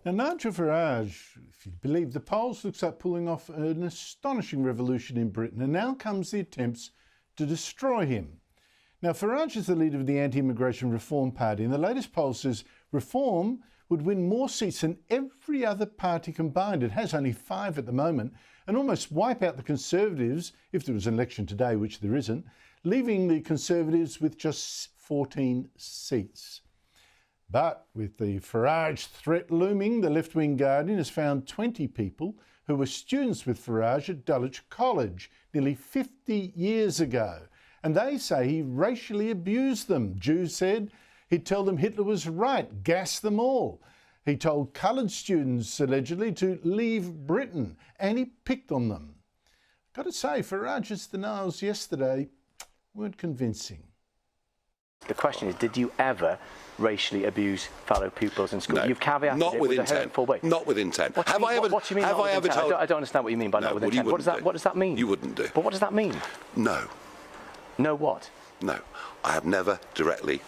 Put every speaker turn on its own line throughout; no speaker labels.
Now, Nigel Farage, if you believe the polls, looks like pulling off an astonishing revolution in Britain, and now comes the attempts to destroy him. Now, Farage is the leader of the anti-immigration Reform Party, and the latest poll says Reform would win more seats than every other party combined. It has only 5 at the moment, and almost wipe out the Conservatives, if there was an election today, which there isn't, leaving the Conservatives with just 14 seats. But with the Farage threat looming, the left-wing Guardian has found 20 people who were students with Farage at Dulwich College nearly 50 years ago. And they say he racially abused them. Jews said he'd tell them Hitler was right, gas them all. He told coloured students, allegedly, to leave Britain, and he picked on them. Got to say, Farage's denials yesterday weren't convincing.
The question is, did you ever racially abuse fellow pupils in school?
No,
You've caveated
not
it
with
with
intent.
a hurtful way.
Not with intent.
What do you mean?
Have I ever told?
I don't understand what you mean by not with intent. What does that mean?
You wouldn't do.
But what does that mean?
No.
No what?
No. I have never directly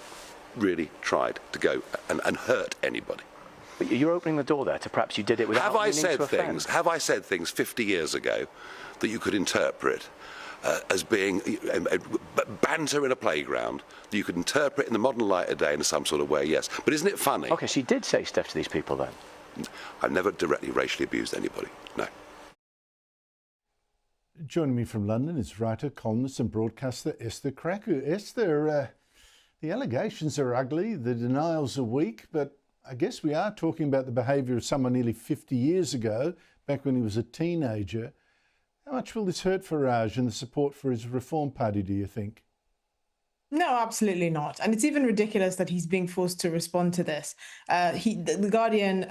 really tried to go and hurt anybody.
But you're opening the door there to perhaps you did it without meaning to offend.
Have I said things 50 years ago that you could interpret as being banter in a playground, that you could interpret in the modern light of day in some sort of way? Yes. But isn't it funny?
OK, so you did say stuff to these people then?
I've never directly racially abused anybody, no.
Joining me from London is writer, columnist and broadcaster Esther Krakue. Esther, the allegations are ugly, the denials are weak, but I guess we are talking about the behaviour of someone nearly 50 years ago, back when he was a teenager. How much will this hurt Farage and the support for his Reform Party, do you think?
No, absolutely not. And it's even ridiculous that he's being forced to respond to this. The Guardian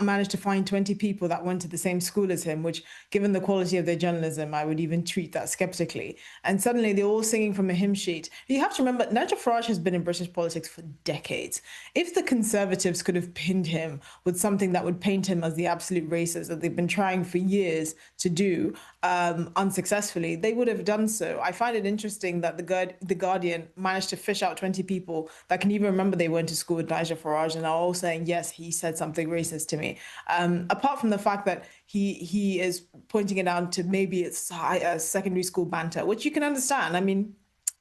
managed to find 20 people that went to the same school as him, which, given the quality of their journalism, I would even treat that skeptically. And suddenly they're all singing from a hymn sheet. You have to remember, Nigel Farage has been in British politics for decades. If the Conservatives could have pinned him with something that would paint him as the absolute racist that they've been trying for years to do unsuccessfully, they would have done so. I find it interesting that the Guardian managed to fish out 20 people that can even remember they went to school with Nigel Farage and are all saying, yes, he said something racist to me. Apart from the fact that he is pointing it out to maybe it's secondary school banter, which you can understand. I mean,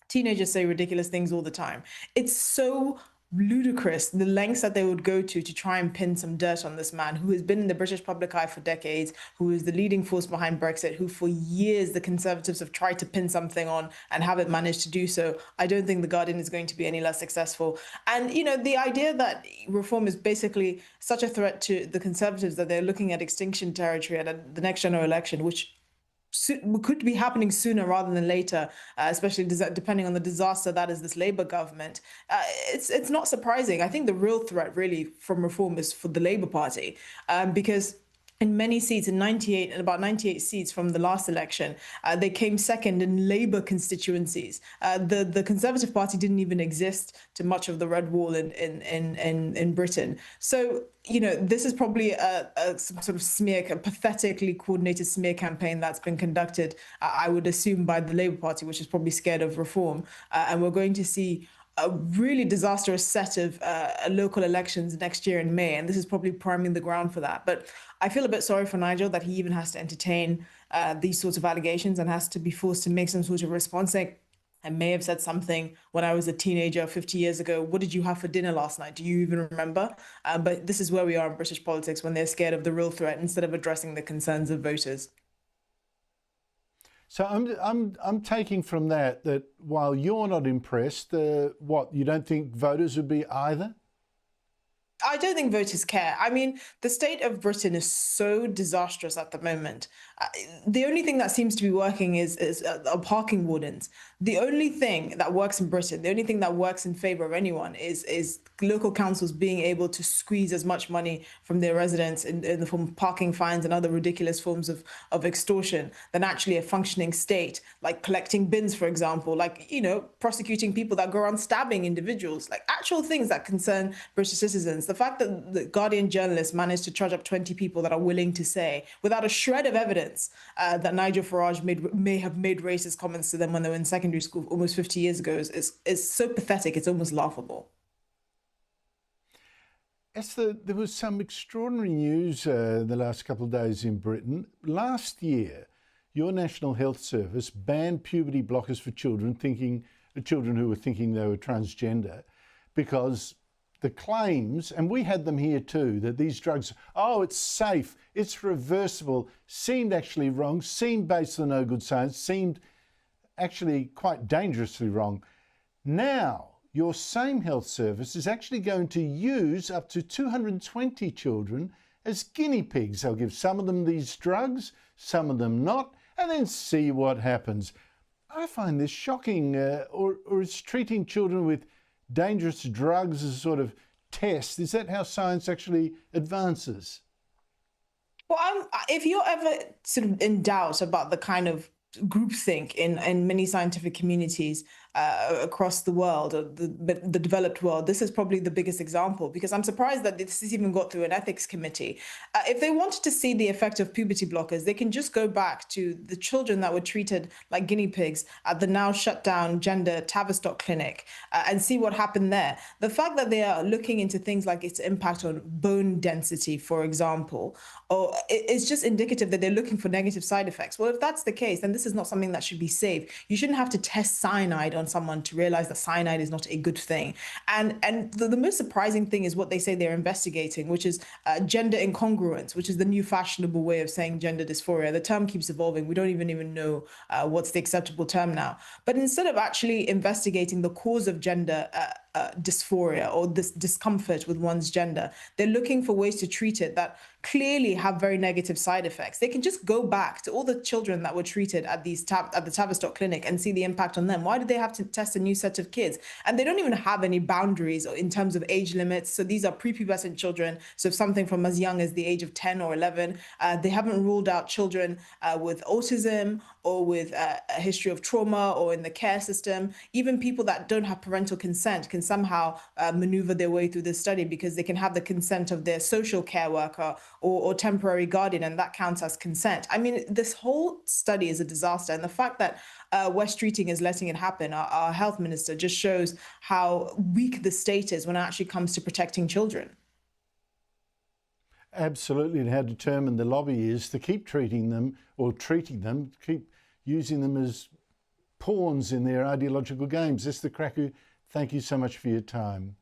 teenagers say ridiculous things all the time. It's so ludicrous the lengths that they would go to try and pin some dirt on this man who has been in the British public eye for decades, who is the leading force behind Brexit, who for years the Conservatives have tried to pin something on and haven't managed to do so. I don't think the Guardian is going to be any less successful. And, you know, the idea that Reform is basically such a threat to the Conservatives that they're looking at extinction territory at the next general election, which could be happening sooner rather than later, especially depending on the disaster that is this Labour government. It's not surprising. I think the real threat really from Reform is for the Labour Party, because in many seats, in about 98 seats from the last election, they came second in Labour constituencies. The Conservative Party didn't even exist to much of the Red Wall in Britain. So, you know, this is probably a sort of a pathetically coordinated smear campaign that's been conducted, I would assume, by the Labour Party, which is probably scared of Reform. And we're going to see a really disastrous set of local elections next year in May, and this is probably priming the ground for that. But I feel a bit sorry for Nigel that he even has to entertain these sorts of allegations and has to be forced to make some sort of response. I may have said something when I was a teenager 50 years ago. What did you have for dinner last night? Do you even remember? But this is where we are in British politics when they're scared of the real threat instead of addressing the concerns of voters.
So I'm taking from that while you're not impressed, you don't think voters would be either?
I don't think voters care. I mean, the state of Britain is so disastrous at the moment. The only thing that seems to be working is parking wardens. The only thing that works in Britain, the only thing that works in favour of anyone is local councils being able to squeeze as much money from their residents in the form of parking fines and other ridiculous forms of extortion than actually a functioning state, like collecting bins, for example, like, you know, prosecuting people that go around stabbing individuals, like actual things that concern British citizens. The fact that the Guardian journalists managed to trudge up 20 people that are willing to say, without a shred of evidence, that Nigel Farage may have made racist comments to them when they were in secondary school almost 50 years ago is so pathetic, it's almost laughable.
Esther, there was some extraordinary news the last couple of days in Britain. Last year, your National Health Service banned puberty blockers for children who were thinking they were transgender, because the claims, and we had them here too, that these drugs, oh, it's safe, it's reversible, seemed actually wrong, seemed based on no good science, seemed actually quite dangerously wrong. Now, your same health service is actually going to use up to 220 children as guinea pigs. They'll give some of them these drugs, some of them not, and then see what happens. I find this shocking, or is treating children with dangerous drugs as a sort of test? Is that how science actually advances?
Well, if you're ever sort of in doubt about the kind of groupthink in many scientific communities across the world, or the developed world, this is probably the biggest example, because I'm surprised that this has even got through an ethics committee. If they wanted to see the effect of puberty blockers, they can just go back to the children that were treated like guinea pigs at the now shut down gender Tavistock clinic and see what happened there. The fact that they are looking into things like its impact on bone density, for example, or it's just indicative that they're looking for negative side effects. Well, if that's the case, then this is not something that should be safe. You shouldn't have to test cyanide on someone to realize that cyanide is not a good thing. And the most surprising thing is what they say they're investigating, which is gender incongruence, which is the new fashionable way of saying gender dysphoria. The term keeps evolving. We don't even know what's the acceptable term now. But instead of actually investigating the cause of gender dysphoria or this discomfort with one's gender, they're looking for ways to treat it that clearly have very negative side effects. They can just go back to all the children that were treated at the Tavistock clinic and see the impact on them. Why did they have to test a new set of kids? And they don't even have any boundaries in terms of age limits. So these are prepubescent children, so something from as young as the age of 10 or 11. They haven't ruled out children with autism or with a history of trauma or in the care system. Even people that don't have parental consent can somehow maneuver their way through this study, because they can have the consent of their social care worker or temporary guardian, and that counts as consent. I mean, this whole study is a disaster. And the fact that West Streeting is letting it happen, our health minister, just shows how weak the state is when it actually comes to protecting children.
Absolutely, and how determined the lobby is to keep treating them, keep using them as pawns in their ideological games. Esther Krakue, thank you so much for your time.